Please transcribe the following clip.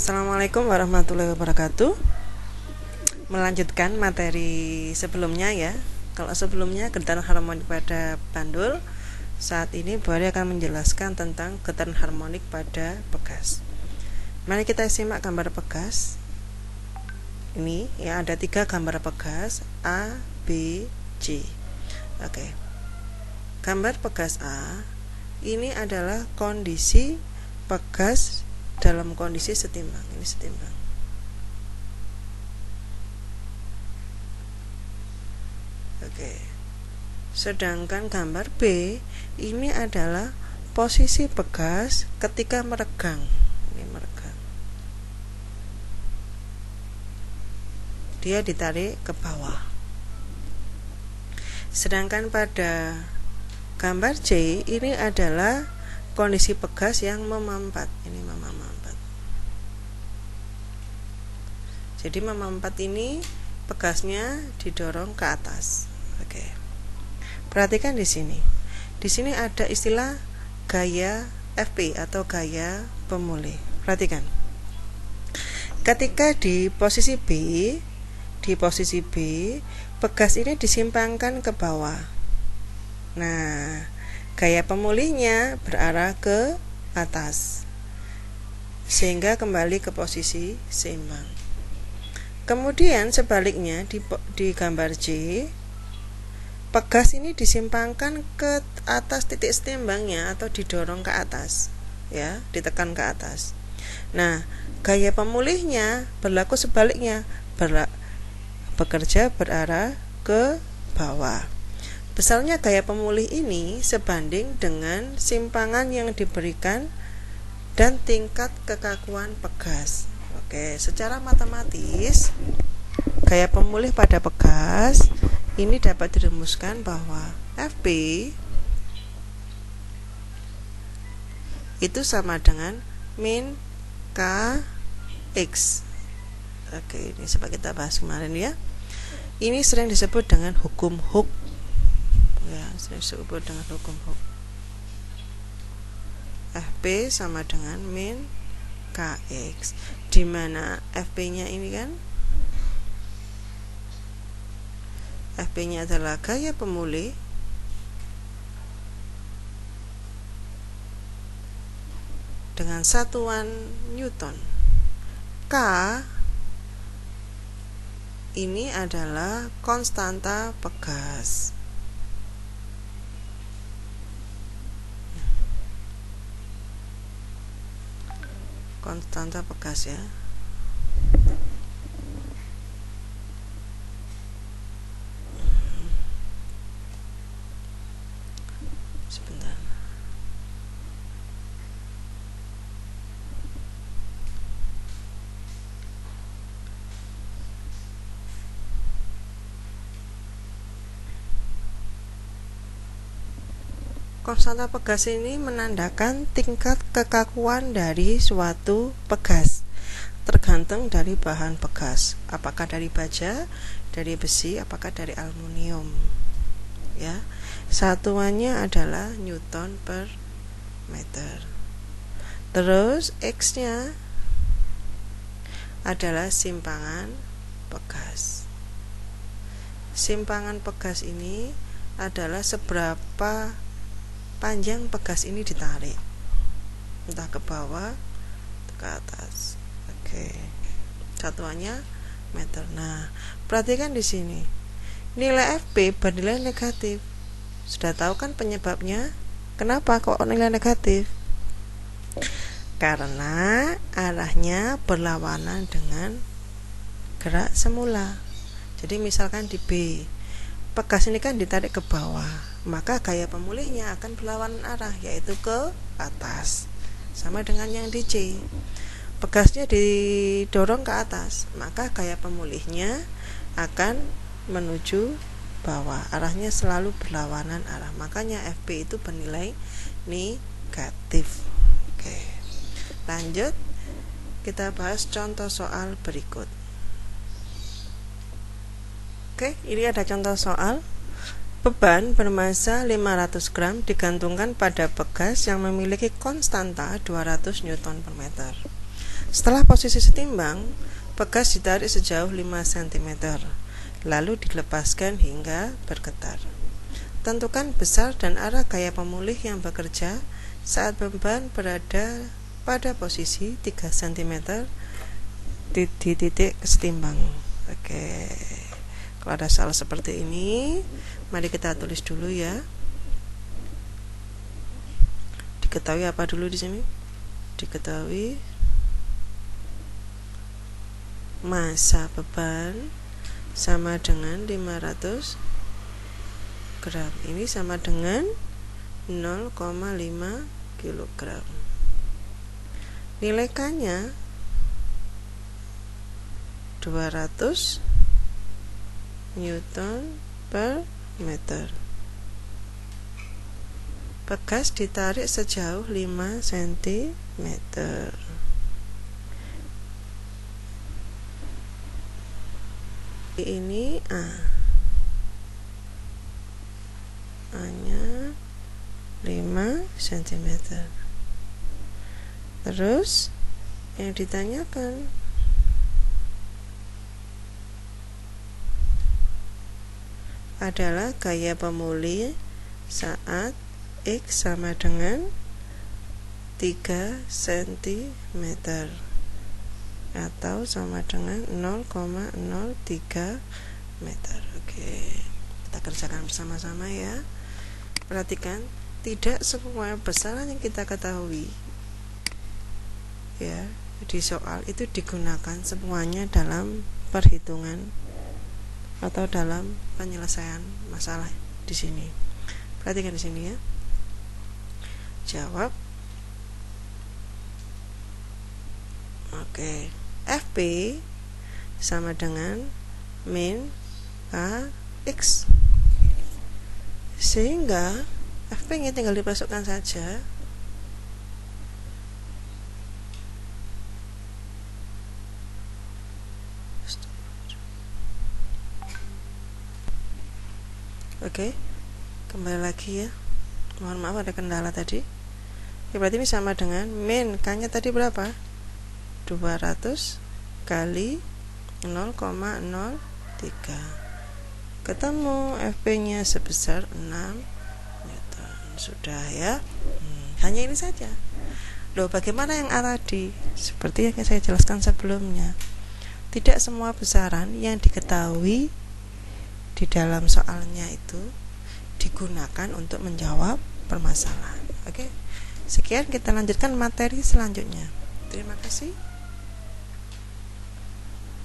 Assalamualaikum warahmatullahi wabarakatuh. Melanjutkan materi sebelumnya ya. Kalau sebelumnya getaran harmonik pada bandul, saat ini Bu Ari akan menjelaskan tentang getaran harmonik pada pegas. Mari kita simak gambar pegas. Ini ya, ada 3 gambar pegas A, B, C. Oke. Gambar pegas A ini adalah kondisi pegas dalam kondisi setimbang. Ini setimbang. Oke. Sedangkan gambar B ini adalah posisi pegas ketika meregang. Ini meregang. Dia ditarik ke bawah. Sedangkan pada gambar C ini adalah kondisi pegas yang memampat. Ini memampat. Jadi memampat ini pegasnya didorong ke atas. Oke. Perhatikan di sini. Di sini ada istilah gaya FP atau gaya pemulih. Perhatikan. Ketika di posisi B, pegas ini disimpangkan ke bawah. Nah, gaya pemulihnya berarah ke atas, sehingga kembali ke posisi seimbang. Kemudian sebaliknya di gambar C, pegas ini disimpangkan ke atas titik setimbangnya atau didorong ke atas, ya, ditekan ke atas. Nah, gaya pemulihnya berlaku sebaliknya, bekerja berarah ke bawah. Besarnya gaya pemulih ini sebanding dengan simpangan yang diberikan dan tingkat kekakuan pegas. Oke, secara matematis gaya pemulih pada pegas ini dapat dirumuskan bahwa FP itu sama dengan min Kx. Oke, ini seperti kita bahas kemarin ya. Ini sering disebut dengan hukum Hooke. Ya, sering disebut dengan hukum Hooke. FP sama dengan min Kx, di mana FP-nya ini kan, FP-nya adalah gaya pemulih dengan satuan Newton. K ini adalah konstanta pegas. Konstanta pegas ya. Sebentar. Konstanta pegas ini menandakan tingkat kekakuan dari suatu pegas, tergantung dari bahan pegas, apakah dari baja, dari besi, apakah dari aluminium. Ya, satuannya adalah Newton per meter. Terus X-nya adalah simpangan pegas. Simpangan pegas ini adalah seberapa panjang pegas ini ditarik, entah ke bawah atau ke atas. Oke. Satuannya meter. Nah, perhatikan di sini. Nilai FP bernilai negatif. Sudah tahu kan penyebabnya? Kenapa kok nilai negatif? Karena arahnya berlawanan dengan gerak semula. Jadi misalkan di B, pegas ini kan ditarik ke bawah, maka gaya pemulihnya akan berlawanan arah, yaitu ke atas. Sama dengan yang di C, pegasnya didorong ke atas, maka gaya pemulihnya akan menuju bawah, arahnya selalu berlawanan arah, makanya FP itu bernilai negatif. Oke, lanjut kita bahas contoh soal berikut. Oke, ini ada contoh soal. Beban bermassa 500 gram digantungkan pada pegas yang memiliki konstanta 200 Newton per meter. Setelah posisi setimbang, pegas ditarik sejauh 5 cm, lalu dilepaskan hingga bergetar. Tentukan besar dan arah gaya pemulih yang bekerja saat beban berada pada posisi 3 cm di titik setimbang. Oke. Kalau ada salah seperti ini, mari kita tulis dulu ya. Diketahui apa dulu di sini? Diketahui massa beban sama dengan 500 gram. Ini sama dengan 0,5 kg. Nilai K-nya 200 Newton per meter. Pegas ditarik sejauh 5 cm. Ini A-nya 5 cm. Terus yang ditanyakan adalah gaya pemulih saat X sama dengan 3 cm atau sama dengan 0,03 meter. Oke, kita kerjakan bersama-sama ya. Perhatikan, tidak semua besaran yang kita ketahui ya di soal itu digunakan semuanya dalam perhitungan atau dalam penyelesaian masalah di sini. Perhatikan di sini ya. Jawab. Oke. FP sama dengan min KX. Sehingga FP-nya tinggal dimasukkan saja. Oke, kembali lagi ya. Mohon maaf ada kendala tadi. Oke, berarti ini sama dengan min K-nya tadi berapa? 200 kali 0,03. Ketemu FP-nya sebesar 6 Newton. Sudah ya. Hanya ini saja. Loh, bagaimana yang A tadi? Seperti yang saya jelaskan sebelumnya. Tidak semua besaran yang diketahui di dalam soalnya itu digunakan untuk menjawab permasalahan. Oke. Sekian, kita lanjutkan materi selanjutnya. Terima kasih.